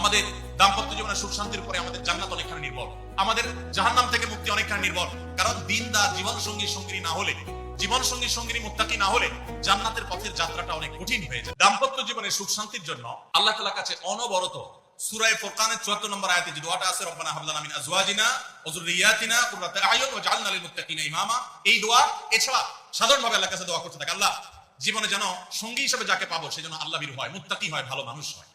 আমাদের দাম্পত্য জীবনের সুখ শান্তির উপরে আমাদের জান্নাত অনেকখানি নির্ভর, আমাদের জাহান্নাম থেকে মুক্তি অনেকখানি নির্ভর। কারণ দিনদার জীবন সঙ্গী সঙ্গী না হলে, জীবন সঙ্গী সঙ্গী মুত্তাকি না হলে জান্নাতের পথের যাত্রাটা অনেক কঠিন হয়ে যায়। দাম্পত্য জীবনের সুখ শান্তির জন্য আল্লাহ তাআলার কাছে অনবরত সূরা ফুরকানের 74 নম্বর আয়াতে যে দোয়াটা আছে, রব্বানা হাব লানা মিন আজওয়াজিনা ওয়া যুররিয়াতিনা কুররাতা আয়ুন ওয়াজআলনা লিল মুত্তাকিনা ইমামা, এই দোয়া এছাড়া সাধারণভাবে আল্লাহর কাছে দোয়া করতে থাকে, আল্লাহ জীবনে যেন সঙ্গী হিসেবে যাকে পাবো সে যেন আল্লাহ ভীরু হয়, মুত্তাকি হয়, ভালো মানুষ হয়।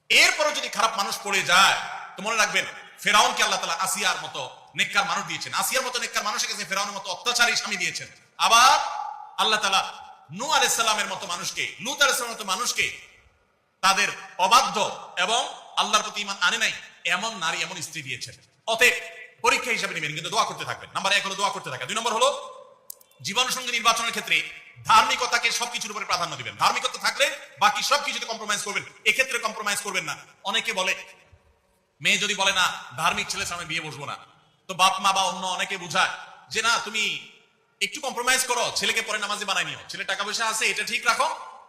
এরপরও যদি খারাপ মানুষ পড়ে যায় তো মনে রাখবেন ফেরাউনকে আল্লাহ তাআলা আসিয়ার মতো নেককার মানুষ দিয়েছেন, আসিয়ার মতো নেককার মানুষের কাছে ফেরাউনের মতো অত্যাচারী স্বামী দিয়েছেন। আবার আল্লাহ তাআলা নূহ আলাইহিস সালামের মতো মানুষকে, লূত আলাইহিস সালামের মতো মানুষকে তাদের অবাধ্য এবং আল্লাহর প্রতি ঈমান আনে নাই এমন নারী, এমন স্ত্রী দিয়েছেন। অতএব পরীক্ষা হিসেবে নেবেন, কিন্তু দোয়া করতে থাকবেন। নাম্বার 1 হলো দোয়া করতে থাকা। 2 নম্বর হলো জীবন সঙ্গী নির্বাচনের ক্ষেত্রে ধার্মিকতাকে সবকিছুর উপরে প্রাধান্য দিবেন। ধার্মিকতা থাকলে বাকি সবকিছুতে কম্প্রোমাইজ করবেন, এক্ষেত্রে কম্প্রোমাইজ করবেন না। অনেকে বলে, মেয়ে যদি বলে না ধার্মিক ছেলের সামনে বিয়ে বসবো না, তো বাপ মা বা অন্য অনেকে বুঝায় যে না তুমি একটু কম্প্রোমাইজ করো, ছেলেকে পরে নামাজি বানাই নিও, ছেলে টাকা পয়সা আছে এটা ঠিক রাখো,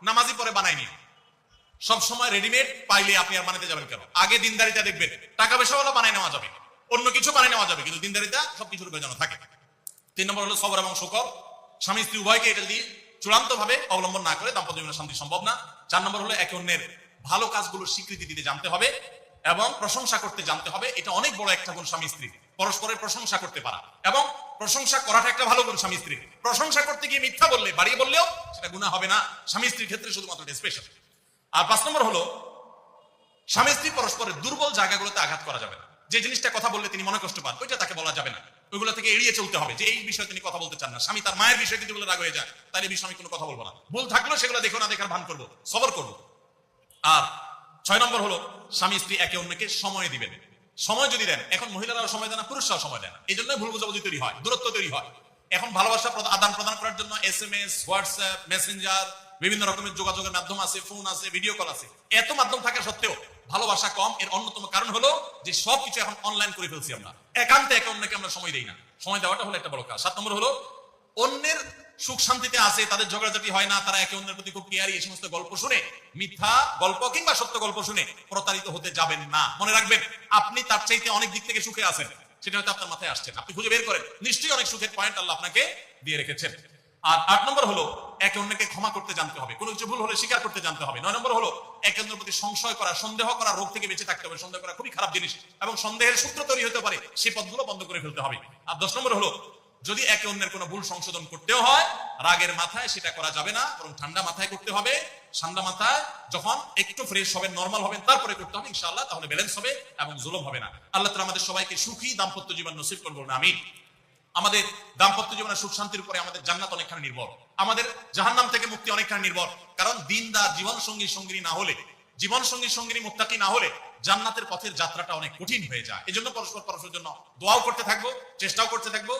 নামাজি পরে বানাই নিও। সব সময় রেডিমেড পাইলে আপনি আর বানাতে যাবেন কেন? আগে দিনদারিতা দেখবেন, টাকা পয়সা হলো বানাই নেওয়া যাবে, অন্য কিছু বানাই নেওয়া যাবে, কিন্তু দিনদারিতা সবকিছুর উপরে যেন থাকে। 3 নম্বর হলো সবর এবং শুকর। স্বামী স্ত্রী উভয়কে এটা দিয়ে চূড়ান্ত ভাবে অবলম্বন না করে দাম্পত্য জীবনে শান্তি সম্ভব না। 4 নম্বর হলো একে অন্যের ভালো কাজগুলোর স্বীকৃতি দিতে জানতে হবে এবং প্রশংসা করতে জানতে হবে। এটা অনেক বড় একটা গুণ স্বামী স্ত্রী, পরস্পরের প্রশংসা করতে পারা, এবং প্রশংসা করাটা একটা ভালো গুণ স্বামী স্ত্রী। প্রশংসা করতে গিয়ে মিথ্যা বললে, বাড়িয়ে বললেও সেটা গুনাহ হবে না, স্বামী স্ত্রীর ক্ষেত্রে শুধুমাত্র স্পেশাল। আর 5 নম্বর হলো স্বামী স্ত্রী পরস্পরের দুর্বল জায়গাগুলোতে আঘাত করা যাবে না। যে জিনিসটা কথা বললে তিনি মনে কষ্ট পান, ওইটা তাকে বলা যাবে না, ওইগুলো থেকে এড়িয়ে চলতে হবে। যে এই বিষয়ে তিনি কথা বলতে চান না, স্বামী তার মায়ের বিষয়ে যদি বলে রাগ হয়ে যায় তাহলে এই বিষয়ে আমি কোনো কথা বলবো না, ভুল থাকলেও সেগুলো দেখো না দেখার ভান করবো, সবর করবো। আর 6 নম্বর হলো স্বামী স্ত্রী একে অন্যকে সময় দিবেন। সময় যদি দেন, এখন মহিলারাও সময় দেন না, পুরুষরাও সময় দেন, এই জন্য ভুল বোঝাবুঝি তৈরি হয়, দূরত্ব তৈরি হয়। এখন ভালোবাসা আদান প্রদান করার জন্য SMS, হোয়াটসঅ্যাপ, মেসেঞ্জার, বিভিন্ন রকমের যোগাযোগের মাধ্যম আছে, ফোন আছে, ভিডিও কল আছে। এত মাধ্যম থাকা সত্ত্বেও ভালোবাসা কম। এর অন্যতম কারণ হলো যে সবকিছু এখন অনলাইন করে ফেলছি আমরা, একান্তে একে অন্যকে আমরা সময় দেই না। সময় দেওয়াটা হলো একটা বড় কাজ। 7 নম্বর হলো অন্যের সুখ শান্তিতে আছে, তাদের ঝগড়াঝাটি হয় না, তারা একে অন্যের প্রতি খুব কেয়ারি, এই সমস্ত গল্প শুনে, মিথ্যা গল্প কিংবা সত্য গল্প শুনে প্রতারিত হতে যাবেন না। মনে রাখবেন আপনি তার চাইতে অনেক দিক থেকে সুখে আছেন, সেটা হয়তো আপনার মাথায় আসছে না, আপনি খুঁজে বের করেন, নিশ্চয়ই অনেক সুখের পয়েন্ট আল্লাহ আপনাকে দিয়ে রেখেছেন। আর 8 নম্বর হলো একে অন্যকে ক্ষমা করতে জানতে হবে, কোনো কিছু ভুল হলে স্বীকার করতে জানতে হবে। 9 নম্বর হলো একে অন্যের প্রতি সংশয় করা, সন্দেহ করা রোগ থেকে বেঁচে থাকতে হবে। সন্দেহ করা খুবই খারাপ জিনিস এবং সন্দেহের সূত্র তৈরি হতে পারে, সেই পথগুলো বন্ধ করে ফেলতে হবে। আর 10 নম্বর হলো যদি একে অন্যের কোনো ভুল সংশোধন করতেও হয়, রাগের মাথায় সেটা করা যাবে না, বরং ঠান্ডা মাথায় করতে হবে। ঠান্ডা মাথায় যখন একটু ফ্রেশ হবেন, নরমাল হবেন, তারপরে করতে হবে ইনশাআল্লাহ, তাহলে ব্যালেন্স হবে এবং জুলুম হবে না। আল্লাহ তাআলা আমাদের সবাইকে সুখী দাম্পত্য জীবন নসিব করুন, আমিন। আমাদের দাম্পত্য জীবনের সুখ শান্তির উপরে আমাদের জান্নাত অনেকখানি নির্ভর, আমাদের জাহান্নাম থেকে মুক্তি অনেকখানি নির্ভর। কারণ দিনদার জীবন সঙ্গী সঙ্গী না হলে, জীবন সঙ্গী সঙ্গী মুত্তাকি না হলে জান্নাতের পথের যাত্রাটা অনেক কঠিন হয়ে যায়। এজন্য পরস্পরের জন্য দোয়াও করতে থাকবো, চেষ্টাও করতে থাকবো।